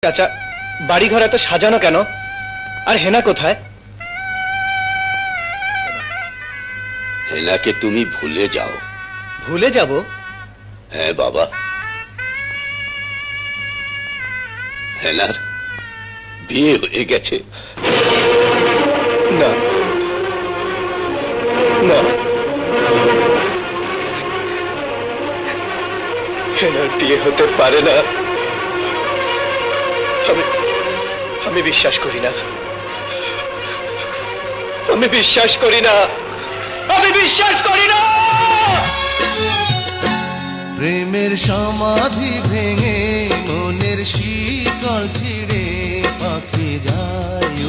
চাচা, বাড়িঘর এত সাজানো কেন? আর হেনা কোথায়? হেনাকে তুমি ভুলে যাও। ভুলে যাব? হ্যাঁ বাবা, হেনার বিয়ে হয়ে গেছে। না না, হেনার বিয়ে হতে পারে না। আমি বিশ্বাস করি না, আমি বিশ্বাস করি না, আমি বিশ্বাস করি না। প্রেমের সমাধি ভেঙে মনের শিকল ছিঁড়ে পাখি যায়